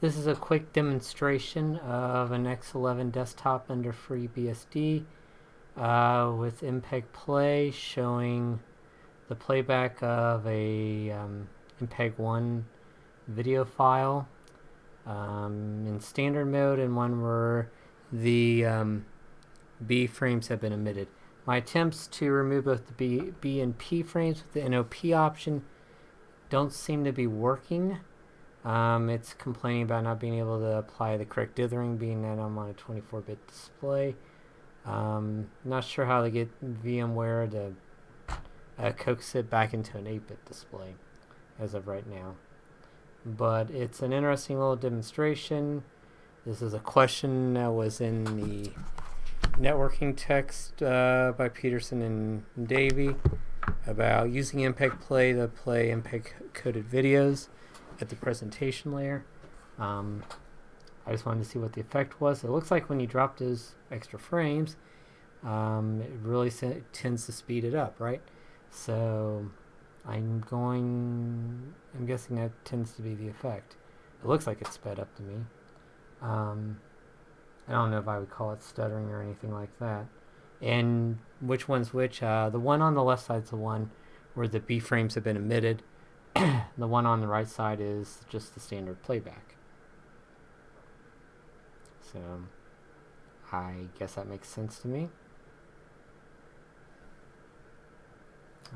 This is a quick demonstration of an x11 desktop under FreeBSD with MPEG Play showing the playback of a MPEG-1 video file in standard mode and one where the B frames have been omitted. My attempts to remove both the B and P frames with the NOP option don't seem to be working. It's complaining about not being able to apply the correct dithering, being that I'm on a 24-bit display. Not sure how to get VMware to coax it back into an 8-bit display as of right now. But it's an interesting little demonstration. This is a question that was in the networking text by Peterson and Davie about using MPEG Play to play MPEG-coded videos at the presentation layer. I just wanted to see what the effect was. It looks like when you drop those extra frames, it really tends to speed it up, right? So I'm guessing that tends to be the effect. It looks like it's sped up to me. I don't know if I would call it stuttering or anything like that. And which one's which? The one on the left side is the one where the B frames have been omitted. The one on the right side is just the standard playback. So I guess that makes sense to me.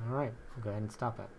Alright, I'll go ahead and stop it.